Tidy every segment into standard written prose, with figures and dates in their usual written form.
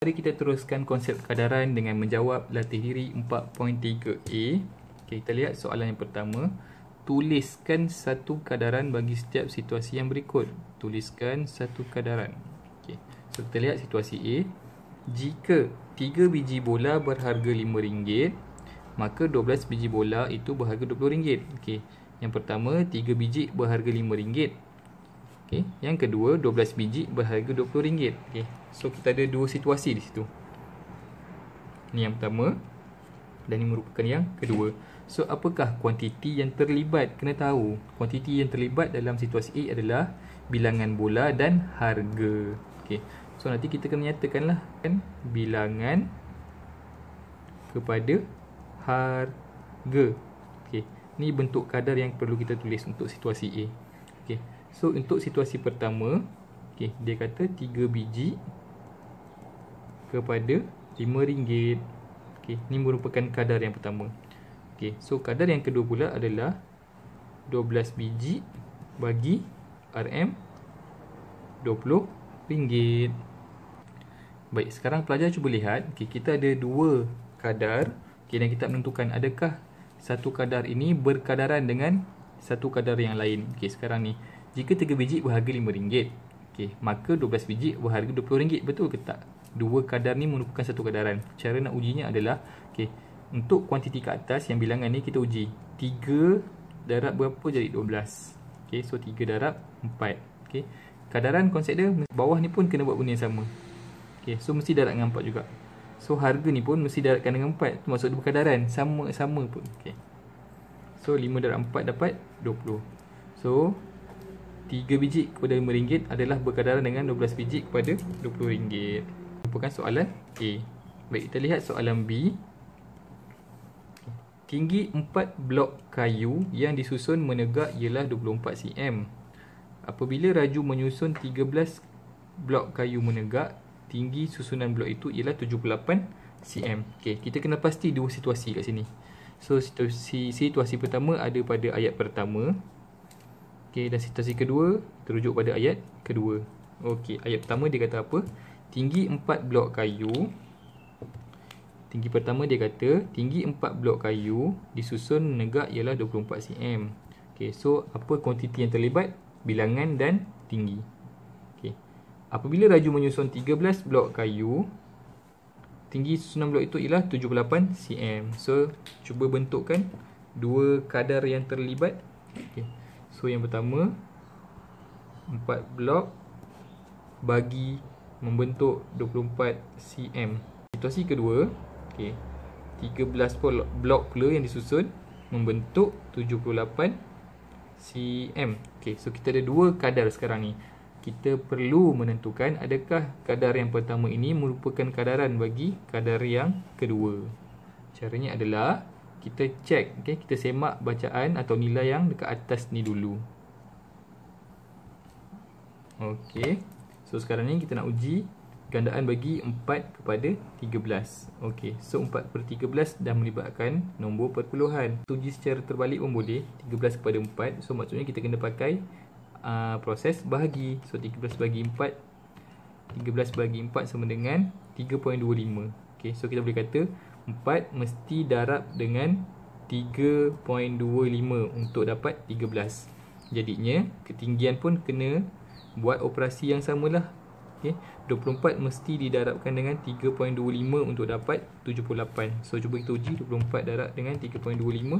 Mari kita teruskan konsep kadaran dengan menjawab latih diri 4.3a. Okay, kita lihat soalan yang pertama. Tuliskan satu kadaran bagi setiap situasi yang berikut. Tuliskan satu kadaran. Okay. So kita lihat situasi A. Jika 3 biji bola berharga RM5, maka 12 biji bola itu berharga RM20. Okay. Yang pertama, 3 biji berharga RM5. Okay. Yang kedua, 12 biji berharga RM20. Okay. So kita ada dua situasi di situ. Ini yang pertama dan ini merupakan yang kedua. So apakah kuantiti yang terlibat? Kena tahu. Kuantiti yang terlibat dalam situasi A adalah bilangan bola dan harga. Okay. So nanti kita kena nyatakanlah kan bilangan kepada harga. Okay. Ni bentuk kadar yang perlu kita tulis untuk situasi A. Okay. So untuk situasi pertama, okay, dia kata 3 biji kepada RM5. Okay, ni merupakan kadar yang pertama. Okay, so kadar yang kedua pula adalah 12 biji bagi RM20. Baik, sekarang pelajar cuba lihat. Okay, kita ada dua kadar. Okay, dan kita menentukan adakah satu kadar ini berkadaran dengan satu kadar yang lain. Okay, sekarang ni jika 3 biji berharga RM5, okay, maka 12 biji berharga RM20. Betul ke tak? Dua kadar ni merupakan satu kadaran. Cara nak ujinya adalah, okay, untuk kuantiti ke atas yang bilangan ni kita uji 3 darab berapa jadi 12. Okay, so 3 darab 4. Okay, kadaran konsep dia bawah ni pun kena buat benda yang sama. Okay, so mesti darab dengan 4 juga. So harga ni pun mesti darabkan dengan 4. Itu maksud dia berkadaran. Sama-sama pun. Okay. So 5 darab 4 dapat 20. So 3 biji kepada RM5 adalah berkadaran dengan 12 biji kepada RM20. Merupakan soalan A. Baik, kita lihat soalan B. Tinggi 4 blok kayu yang disusun menegak ialah 24 cm. Apabila Raju menyusun 13 blok kayu menegak, tinggi susunan blok itu ialah 78 cm. Okay, kita kena pasti dua situasi kat sini. So situasi pertama ada pada ayat pertama. Okay, dan situasi kedua terujuk pada ayat kedua. Okey, ayat pertama dia kata apa? Tinggi 4 blok kayu. Tinggi pertama dia kata tinggi 4 blok kayu disusun menegak ialah 24 cm. Okey, so apa kuantiti yang terlibat? Bilangan dan tinggi. Okey. Apabila Raju menyusun 13 blok kayu, tinggi susunan blok itu ialah 78 cm. So cuba bentukkan dua kadar yang terlibat. Okey. So yang pertama 4 blok bagi membentuk 24 cm. Situasi kedua, okay, 13 blok pula yang disusun membentuk 78 cm. Okay, so kita ada dua kadar sekarang ni. Kita perlu menentukan adakah kadar yang pertama ini merupakan kadaran bagi kadar yang kedua. Caranya adalah kita cek, okay, kita semak bacaan atau nilai yang dekat atas ni dulu. Okey. So sekarang ni kita nak uji gandaan bagi 4 kepada 13. Okey. So 4/13 dah melibatkan nombor perpuluhan. Uji secara terbalik pun boleh, 13 kepada 4. So maksudnya kita kena pakai proses bahagi. So 13 bagi 4, 13 bagi 4 sama dengan 3.25. Okey. So kita boleh kata 4 mesti darab dengan 3.25 untuk dapat 13. Jadinya ketinggian pun kena buat operasi yang samalah. Okay. 24 mesti didarabkan dengan 3.25 untuk dapat 78. So cuba kita uji 24 darab dengan 3.25.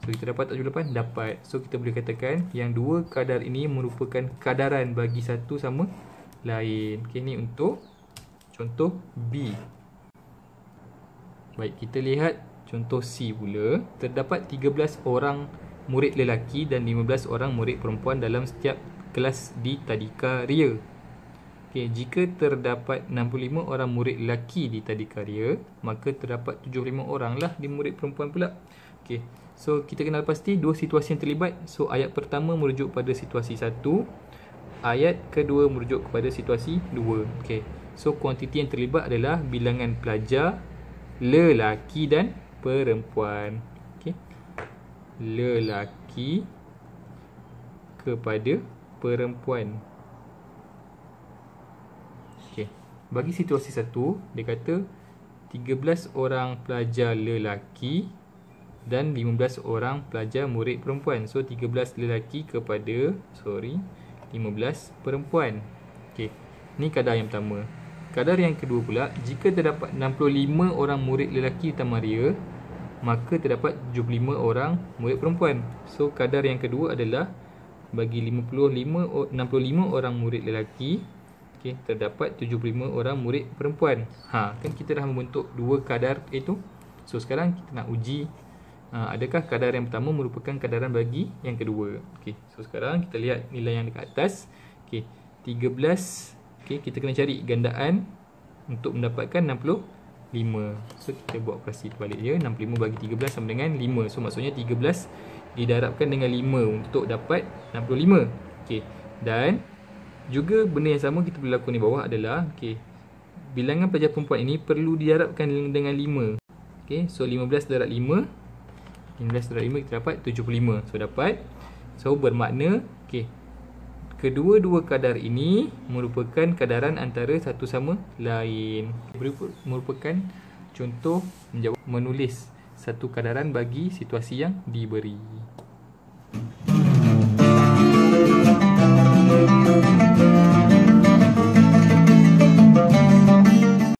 So kita dapat 78? Dapat. So kita boleh katakan yang dua kadar ini merupakan kadaran bagi satu sama lain. Okay, ni untuk contoh B. Baik, kita lihat contoh C pula. Terdapat 13 orang murid lelaki dan 15 orang murid perempuan dalam setiap kelas di Tadika Ria. Okay, jika terdapat 65 orang murid lelaki di Tadika Ria, maka terdapat 75 orang lah di murid perempuan pula. Okay, so kita kenal pasti dua situasi yang terlibat. So ayat pertama merujuk pada situasi 1, ayat kedua merujuk kepada situasi 2. Okay, so kuantiti yang terlibat adalah bilangan pelajar lelaki dan perempuan. Okay. Lelaki kepada perempuan. Okay. bagi situasi 1, dia kata 13 orang pelajar lelaki dan 15 orang pelajar murid perempuan. So 13 lelaki kepada 15 perempuan. Okey, ni kadar yang pertama. Kadar yang kedua pula, jika terdapat 65 orang murid lelaki tamaria, maka terdapat 75 orang murid perempuan. So kadar yang kedua adalah bagi 65 orang murid lelaki, okey, terdapat 75 orang murid perempuan. Kan kita dah membentuk dua kadar itu. So sekarang kita nak uji adakah kadar yang pertama merupakan kadaran bagi yang kedua. Okey, so sekarang kita lihat nilai yang dekat atas. Okey, 13. Okey, kita kena cari gandaan untuk mendapatkan 65. So kita buat operasi terbalik je. 65 bagi 13 sama dengan 5. So maksudnya 13 didarabkan dengan 5 untuk dapat 65. Okey, dan juga benda yang sama kita boleh lakukan di bawah adalah, okey, bilangan pelajar perempuan ini perlu didarabkan dengan 5. Okey, so 15 darab 5, 15 darab 5 kita dapat 75. So dapat. So bermakna, okey, kedua-dua kadar ini merupakan kadaran antara satu sama lain. Merupakan contoh menulis satu kadaran bagi situasi yang diberi.